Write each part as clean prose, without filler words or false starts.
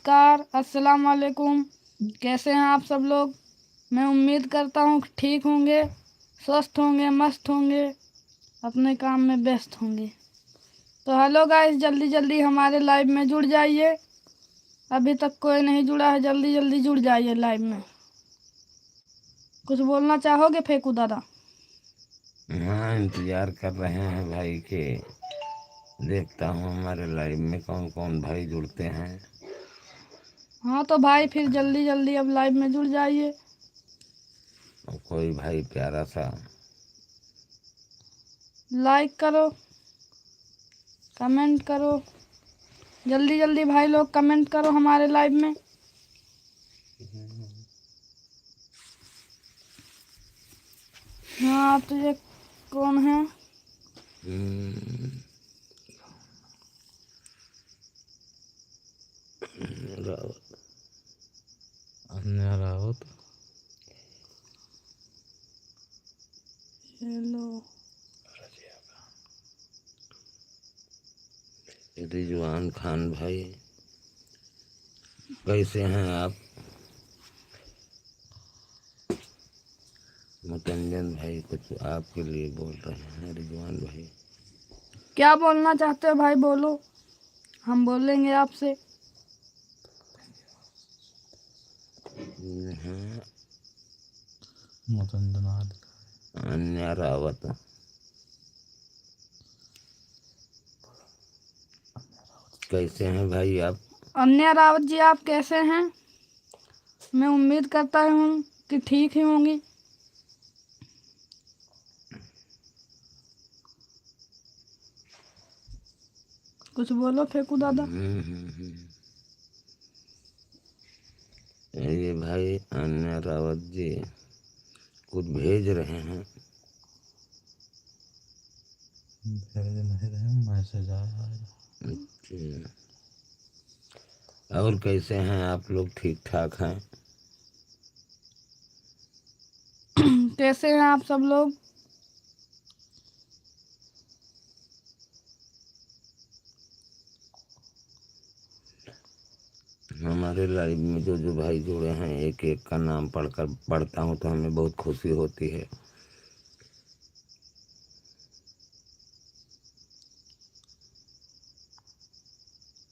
नमस्कार, अस्सलाम वालेकुम। कैसे हैं आप सब लोग? मैं उम्मीद करता हूँ कि ठीक होंगे, स्वस्थ होंगे, मस्त होंगे, अपने काम में व्यस्त होंगे। तो हेलो गाइस, जल्दी जल्दी हमारे लाइव में जुड़ जाइए। अभी तक कोई नहीं जुड़ा है, जल्दी जल्दी जुड़ जाइए लाइव में। कुछ बोलना चाहोगे फेकू दादा? हाँ, इंतजार कर रहे हैं भाई के। देखता हूँ हमारे लाइव में कौन कौन भाई जुड़ते हैं। हाँ तो भाई फिर जल्दी जल्दी अब लाइव में जुड़ जाइए। और कोई भाई प्यारा सा लाइक करो, कमेंट करो, जल्दी जल्दी भाई लोग कमेंट करो हमारे लाइव में। हाँ तो ये कौन है? रावत, अन्य रावत। हेलो रिजवान खान भाई, कैसे हैं आप? मुतंजन भाई कुछ आपके लिए बोल रहे हैं। रिजवान भाई क्या बोलना चाहते हो भाई? बोलो, हम बोलेंगे आपसे। हैं। अन्य रावत, कैसे हैं भाई आप? अन्या रावत जी, आप कैसे हैं? मैं उम्मीद करता हूँ कि ठीक ही होंगी। कुछ बोलो फेकू दादा। ये भाई अन्य रावत जी कुछ भेज रहे हैं। मैसेज आया। और कैसे हैं आप लोग? ठीक ठाक हैं? कैसे हैं आप सब लोग? हमारे लाइव में जो जो भाई जुड़े हैं, एक एक का नाम पढ़ता हूँ तो हमें बहुत खुशी होती है।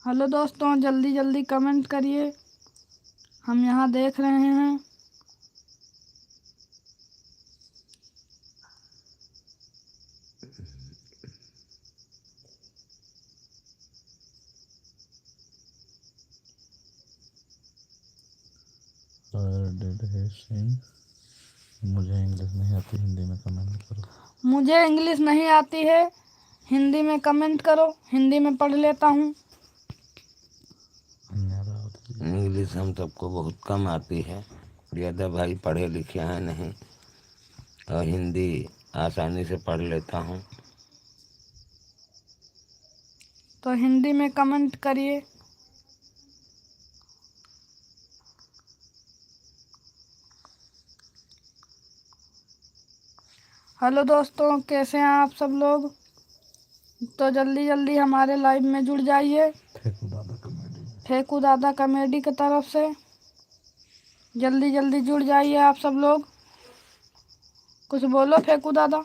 हेलो दोस्तों, जल्दी जल्दी कमेंट करिए, हम यहाँ देख रहे हैं। मुझे इंग्लिश नहीं आती, हिंदी में कमेंट करो। मुझे इंग्लिश नहीं आती है, हिंदी में कमेंट करो, हिंदी में पढ़ लेता हूँ। इंग्लिश हम सबको बहुत कम आती है, ज़्यादा भाई पढ़े लिखे हैं नहीं, और हिंदी आसानी से पढ़ लेता हूँ। तो हिंदी में कमेंट करिए। हेलो दोस्तों, कैसे हैं आप सब लोग? तो जल्दी जल्दी हमारे लाइव में जुड़ जाइए, फेकू दादा कॉमेडी की तरफ से। जल्दी जल्दी जुड़ जाइए आप सब लोग। कुछ बोलो फेकू दादा।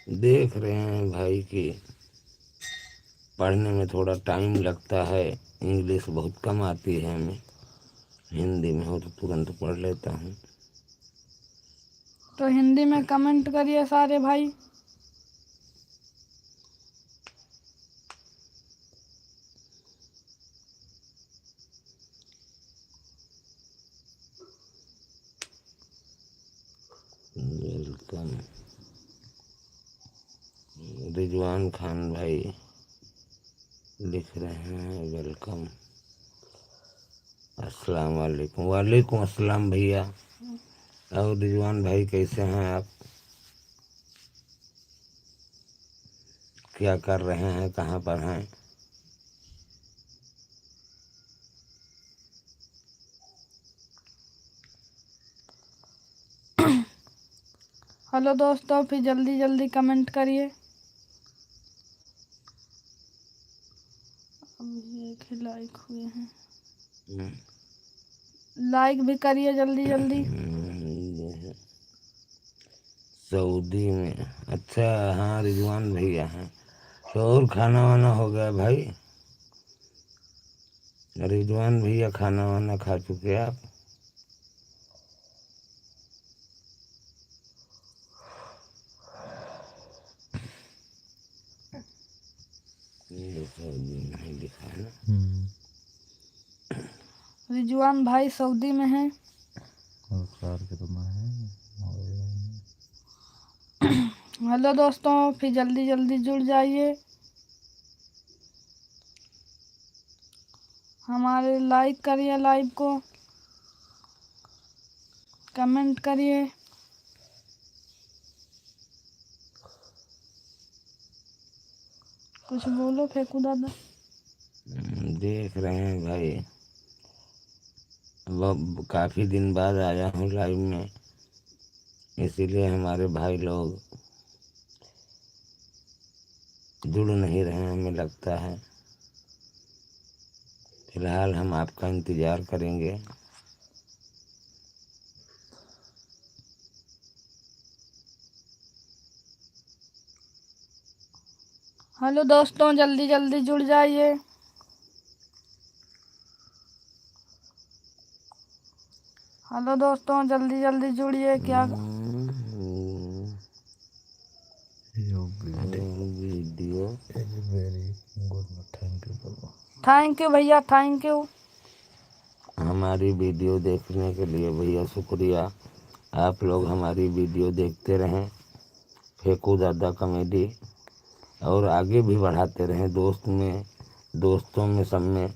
देख रहे हैं भाई कि पढ़ने में थोड़ा टाइम लगता है, इंग्लिश बहुत कम आती है हमें, हिंदी में हो तो तुरंत पढ़ लेता हूँ। तो हिंदी में कमेंट करिए सारे भाई। वेलकम रिजवान खान भाई लिख रहे हैं वेलकम। अस्सलाम वालेकुम। वालेकुम अस्सलाम भैया। और रिजवान भाई कैसे हैं आप? क्या कर रहे हैं? कहाँ पर हैं? हेलो दोस्तों, फिर जल्दी जल्दी कमेंट करिए। अब एक ही लाइक हुए हैं। लाइक भी करिए जल्दी जल्दी। ये है सऊदी में। अच्छा, हाँ रिजवान भैया हैं। तो और खाना वाना हो गया भाई? रिजवान भैया खाना वाना खा चुके आप? ये सऊदी में ही लिखा है ना। रिजवान भाई सऊदी में हैं। हेलो दोस्तों, फिर जल्दी जल्दी जुड़ जाइए, हमारे लाइक करिए, लाइव को कमेंट करिए। कुछ बोलो फेंकू दादा। देख रहे हैं भाई, अब काफ़ी दिन बाद आया हूँ लाइव में, इसीलिए हमारे भाई लोग जुड़ नहीं रहे हैं, हमें लगता है। फिलहाल हम आपका इंतज़ार करेंगे। हेलो दोस्तों, जल्दी जल्दी जुड़ जाइए। हेलो दोस्तों, जल्दी जल्दी जुड़िए। क्या वीडियो थैंक यू भैया, थैंक यू। हमारी वीडियो देखने के लिए भैया शुक्रिया। आप लोग हमारी वीडियो देखते रहें, फेंकू दादा कॉमेडी, और आगे भी बढ़ाते रहें दोस्तों में सब में।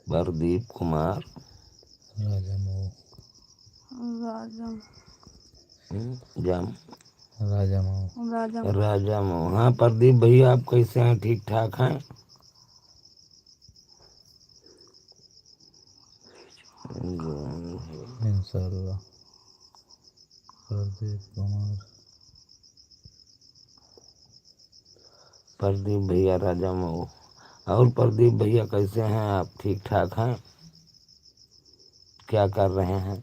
प्रदीप कुमार राजा मऊ। हाँ प्रदीप भैया, आप कैसे हैं? ठीक ठाक हैं? इंशाल्लाह। प्रदीप भैया राजा मऊ। और प्रदीप भैया कैसे हैं आप? ठीक ठाक हैं? क्या कर रहे हैं?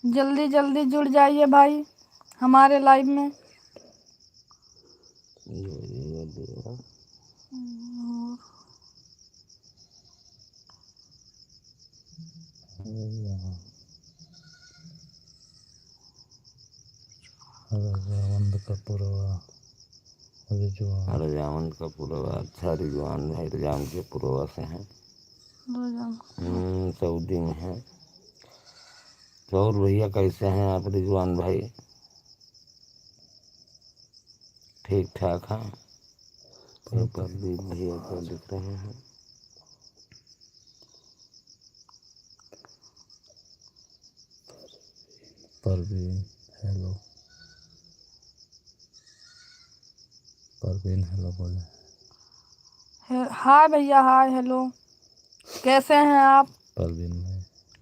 जल्दी जल्दी जुड़ जाइए भाई हमारे लाइव में। रजावंत का पुरवा। अच्छा, रिजवान भाई रजावंत के पुरवा से हैं। सऊदी में हैं। तो और भैया कैसे हैं आप रिजवान भाई? ठीक ठाक हैं? प्रदीप भैया को लिख रहे हैं। परवीन हेलो। परवीन हेलो बोले। हाय भैया, हाय हेलो, कैसे हैं आप?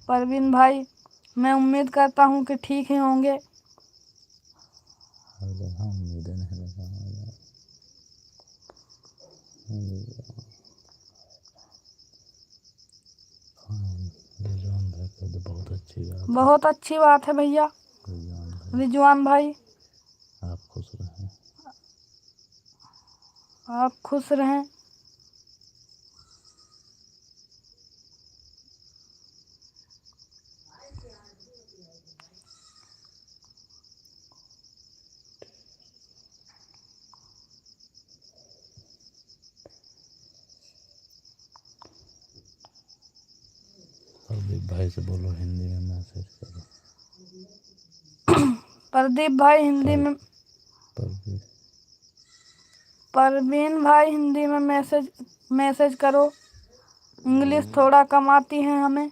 परवीन भाई, मैं उम्मीद करता हूँ कि ठीक ही होंगे। बहुत अच्छी बात है भैया रिजवान भाई। आप खुश रहें। आप खुश रहें। प्रदीप भाई से बोलो हिंदी में मैसेज करो। प्रदीप भाई हिंदी में, परवीन भाई हिंदी में मैसेज करो। इंग्लिश थोड़ा कम आती है हमें।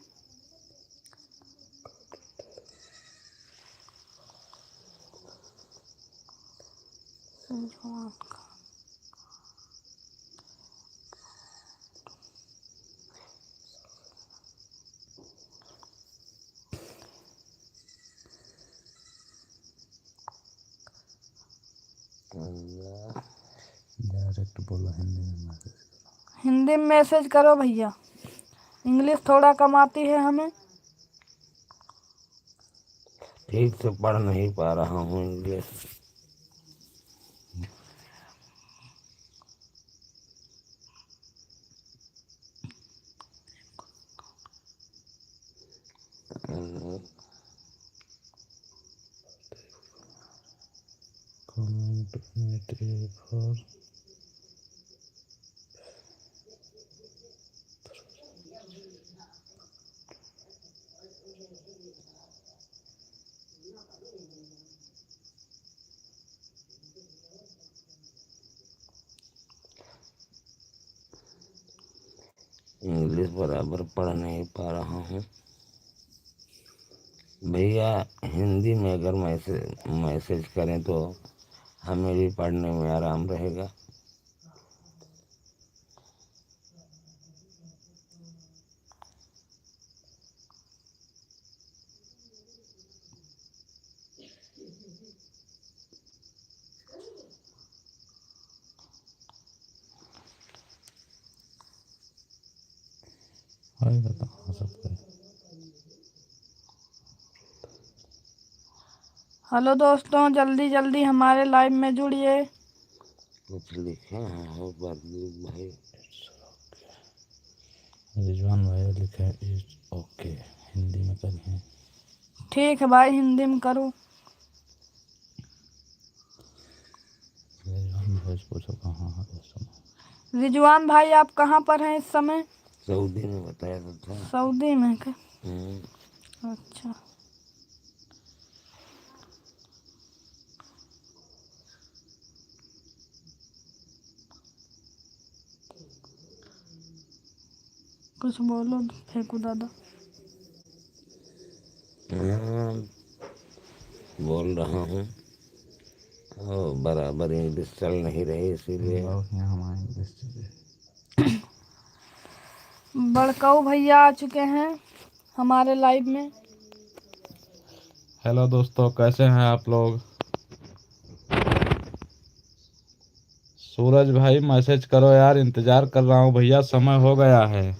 डायरेक्ट बोलो, हिंदी में मैसेज करो। हिंदी में मैसेज करो भैया, इंग्लिश थोड़ा कम आती है हमें। ठीक से पढ़ नहीं पा रहा हूँ English. Comment material for English बराबर पढ़ नहीं पा रहा हूँ भैया। हिंदी में अगर मैसेज करें तो हमें भी पढ़ने में आराम रहेगा। आएगा कहाँ सबका। हेलो दोस्तों, जल्दी जल्दी हमारे लाइव में जुड़िए। कुछ लिखे हैं बदलू भाई। रिजवान भाई लिखे इज ओके, हिंदी में करिए। ठीक है भाई, हिंदी में करो। रिजवान भाई से पूछो कहाँ है इस समय। रिजवान भाई आप कहाँ पर हैं इस समय? सऊदी में बताया तो था। सऊदी में क्या? हम्म। अच्छा। कुछ बोलो फेंकू दादा। बोल रहा हूँ और बराबर इंग्लिश चल नहीं रही इसीलिए। हमारे इंग्लिश बड़काऊ भैया आ चुके हैं हमारे लाइव में। हेलो दोस्तों, कैसे हैं आप लोग। सूरज भाई मैसेज करो यार, इंतजार कर रहा हूँ भैया, समय हो गया है।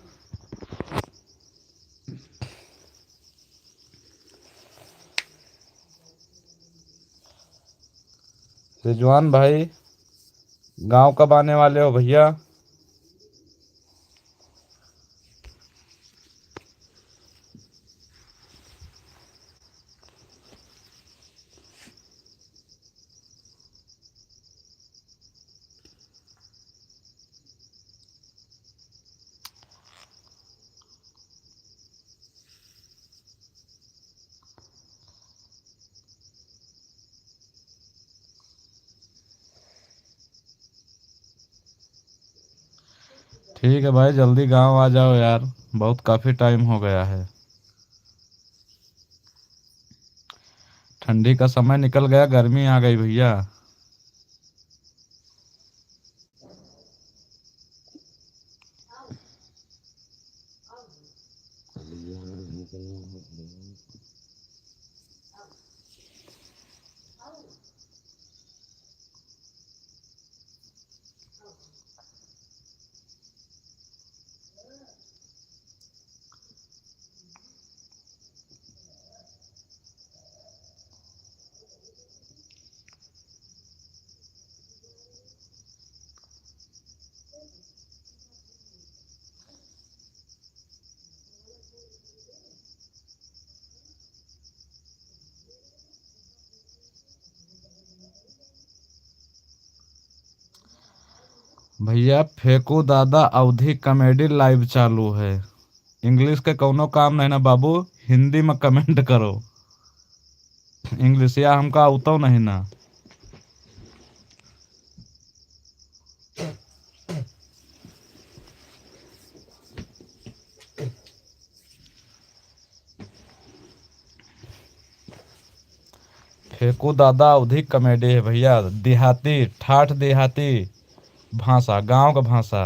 रिजवान भाई गांव कब आने वाले हो भैया। ठीक है भाई, जल्दी गांव आ जाओ यार, बहुत काफी टाइम हो गया है। ठंडी का समय निकल गया, गर्मी आ गई भैया। भैया फेंकू दादा अवधि कॉमेडी लाइव चालू है। इंग्लिश के कौनो काम नहीं ना बाबू, हिंदी में कमेंट करो। इंग्लिश या हमका आवतो नहीं ना। फेंकू दादा अवधि कॉमेडी है भैया, देहाती ठाठ देहाती भाषा, गांव का भाषा।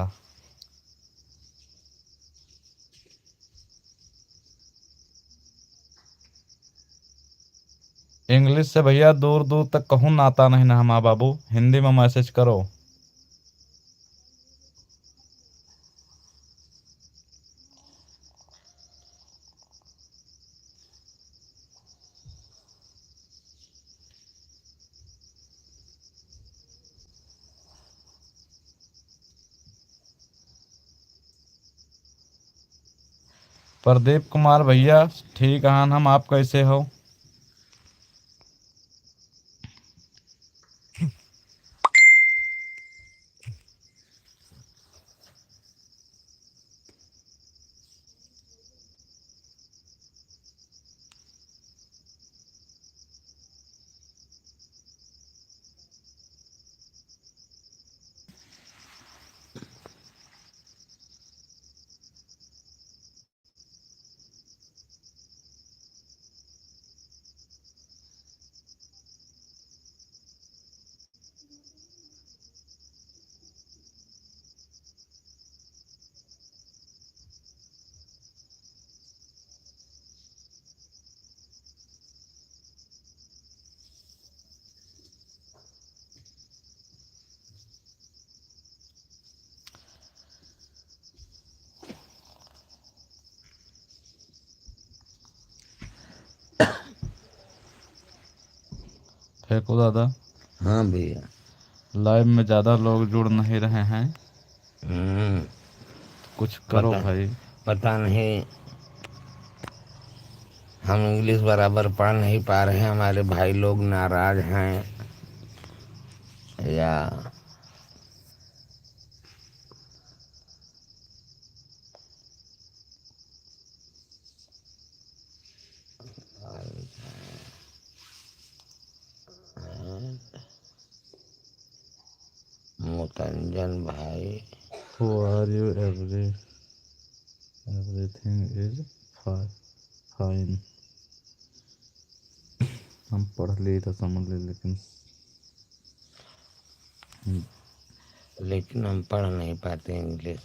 इंग्लिश से भैया दूर दूर तक कहूँ ना आता नहीं ना हमारा बाबू, हिंदी में मैसेज करो। प्रदीप कुमार भैया ठीक है हम, आप कैसे हो? फेंको दादा। हाँ भैया। लाइव में ज्यादा लोग जुड़ नहीं रहे हैं, हम्म, कुछ करो पता भाई। पता नहीं, हम इंग्लिश बराबर पढ़ नहीं पा रहे हैं, हमारे भाई लोग नाराज हैं या मुतंजन भाई। Who are you? Everything is fine। हम पढ़ लिए तो समझ ले, लेकिन हम पढ़ नहीं पाते इंग्लिश,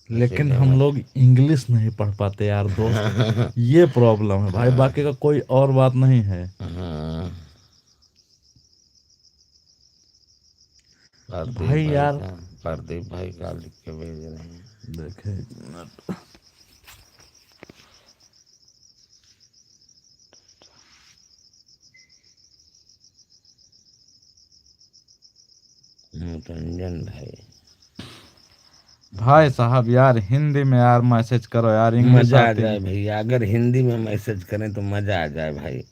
लेकिन इसीलिए हम लोग इंग्लिश नहीं पढ़ पाते यार दोस्त, ये प्रॉब्लम है भाई, बाकी का कोई और बात नहीं है। हाँ, भाई यार प्रदीप भाई का लिख के भेज रहे हैं। देखे एक मिनट। मुतंजन भाई, भाई साहब यार हिंदी में यार मैसेज करो यार, इंग्लिश मजा आ आती जाए नहीं। भैया, अगर हिंदी में मैसेज करें तो मजा आ जाए भाई।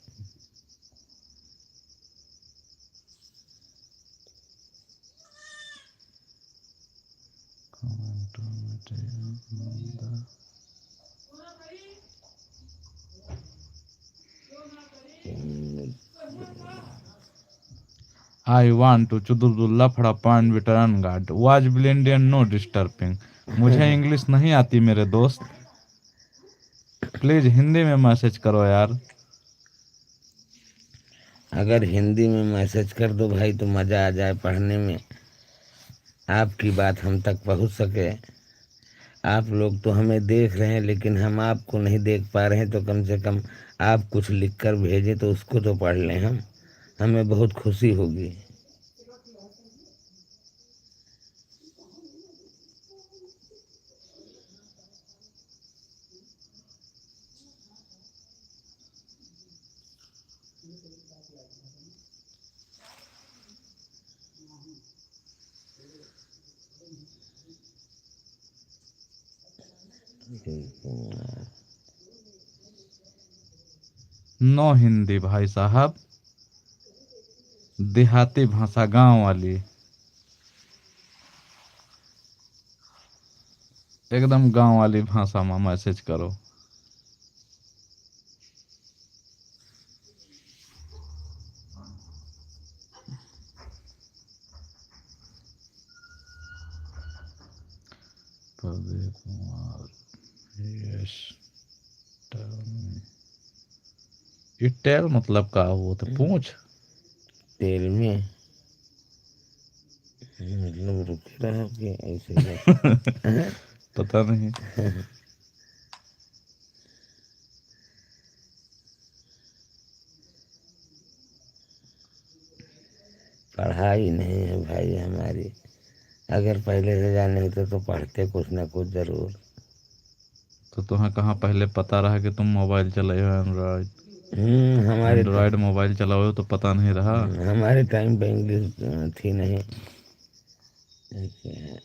आई वांट टू चुदुरदुल्ला फड़ा point veteran guard was blind and no disturbing. मुझे इंग्लिश नहीं आती मेरे दोस्त, प्लीज हिंदी में मैसेज करो यार। अगर हिंदी में मैसेज कर दो भाई तो मजा आ जाए पढ़ने में, आपकी बात हम तक पहुंच सके। आप लोग तो हमें देख रहे हैं लेकिन हम आपको नहीं देख पा रहे हैं, तो कम से कम आप कुछ लिख कर भेजें तो उसको तो पढ़ लें हम, हमें बहुत खुशी होगी। नो हिंदी भाई साहब, देहाती भाषा गांव वाली, एकदम गांव वाली भाषा में मैसेज करो। प्रदीप कुमार, यस, ये टेल मतलब का वो तो पूछ। तेल में मतलब रुके रहो कि ऐसे ही? पता नहीं। पढ़ाई नहीं है भाई हमारी। अगर पहले से जाने होते तो पढ़ते कुछ ना कुछ जरूर। तो तुम्हें कहाँ पहले पता रहा कि तुम मोबाइल चलाए हो एंड्रॉयड? एंड्रॉयड मोबाइल चलाओ तो पता नहीं रहा। हमारे टाइम पे इंग्लिश थी नहीं। ऐसे है।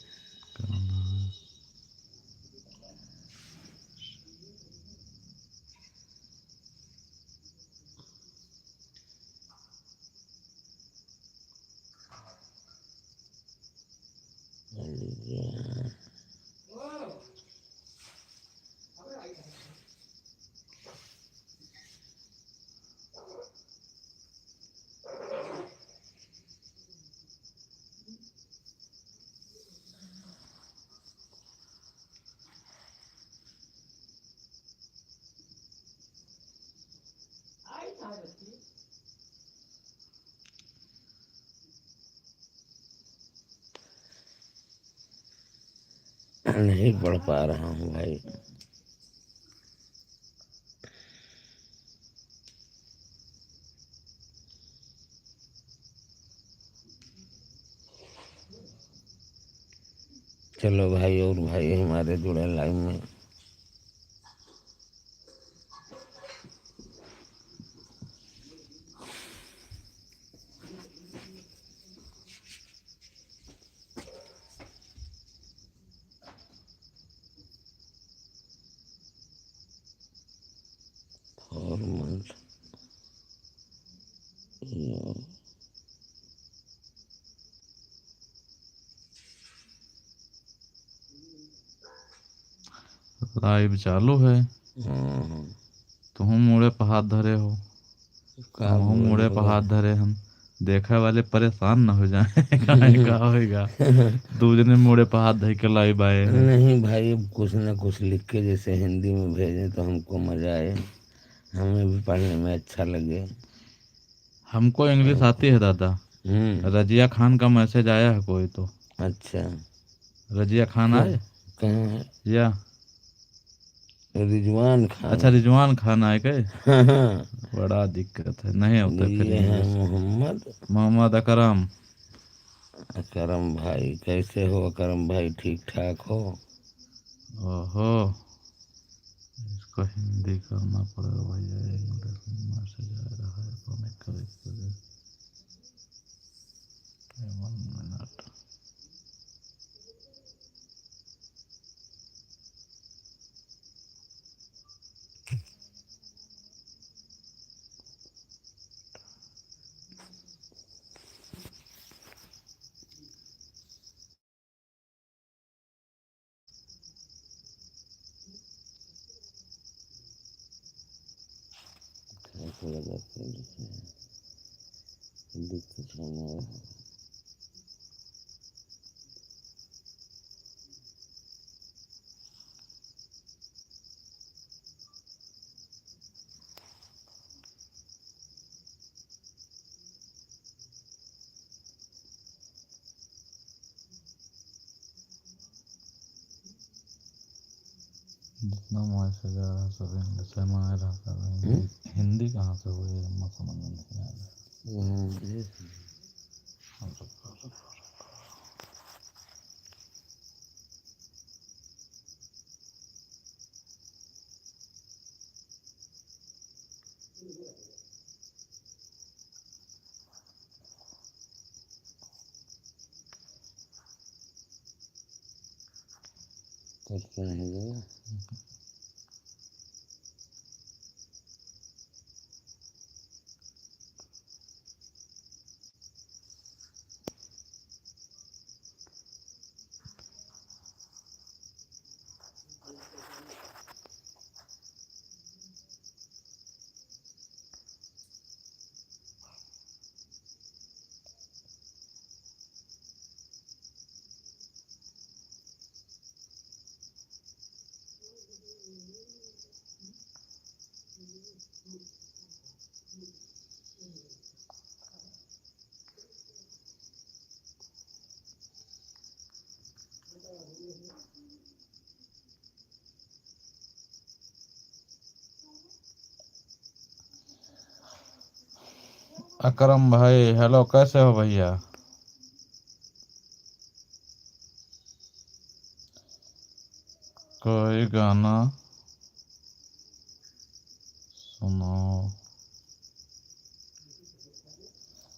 नहीं पढ़ पा रहा हूँ भाई। चलो भाई, और भाई हमारे जुड़े लाइव में। फॉर्मल लाइव चालू है। तुम मुड़े पे हाथ धरे हो, का हम बोल मुड़े पे रहे हाथ धरे हम। देखे वाले परेशान न हो जाए। काहे का होएगा दूजने मुड़े पे हाथ धर के लाइव आए हैं। नहीं भाई, अब कुछ ना कुछ लिख के जैसे हिंदी में भेजें तो हमको मजा आए, हमें भी पढ़ने में अच्छा लगे। हमको इंग्लिश आती है दादा। रजिया खान का मैसेज आया है कोई तो। अच्छा, रजिया खान क्या आए कहाँ है? या रिजवान खान। अच्छा रिजवान खान आए गए। हाँ हाँ, बड़ा दिक्कत है, नहीं होता फिर ये है इंग्लिश। मोहम्मद मोहम्मद अकरम। अकरम भाई। कैसे हो अकरम भाई, ठीक ठाक हो? ओहो, इसको हिंदी करना पड़ेगा भैया। इंग्लिश में मैसेज आ रहा है तो मैं कर 1 मिनट। ऐसा लगा दिक्कत होने वाला। जितना मैसेज आ रहा है सब इंग्लिश में आ रहा है। हिंदी कहाँ से हुई है समझ में नहीं आ रहा। हम सब करते रहेंगे। अकरम भाई हेलो, कैसे हो भैया? कोई गाना सुनाओ।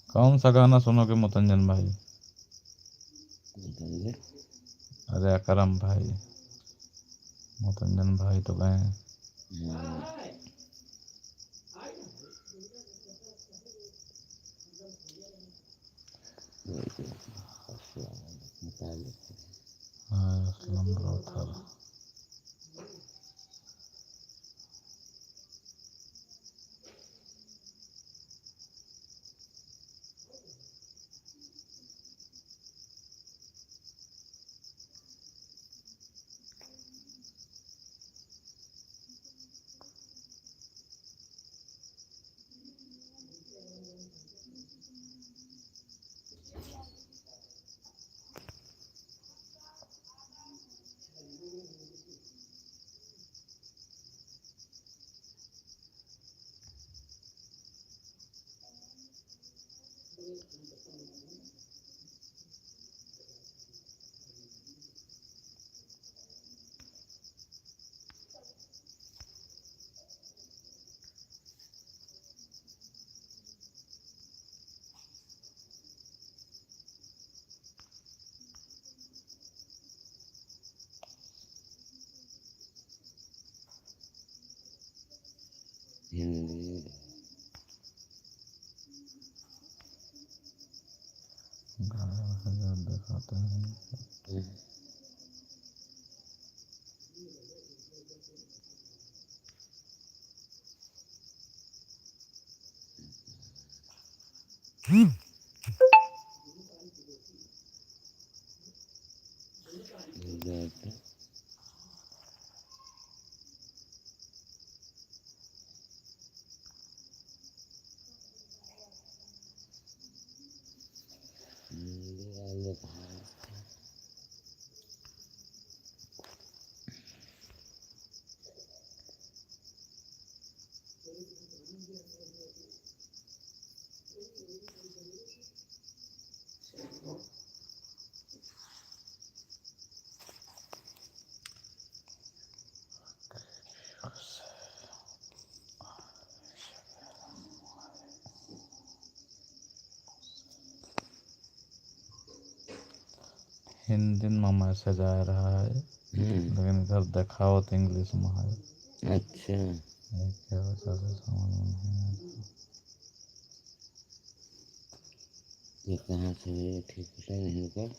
कौन सा गाना सुनोगे मुतंजन भाई? बताइए। अरे अकरम भाई, मुतंजन भाई तो गए। हाँ असलम ब्रोथर। हिंदी दिखाते हैं। गुजरात हिंदी वाले हिंदी में मैसेज आ रहा है, लेकिन इधर दिखाओ तो इंग्लिश में है। अच्छा ये क्या वजह से समझ में नहीं आ रहा। ये कहाँ से है? ठीक से नहीं कर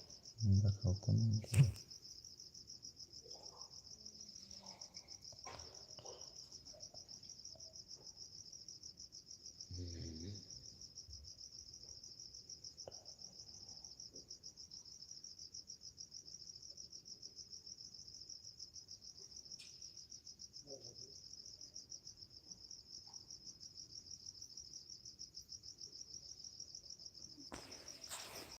दिखाओ तो नहीं।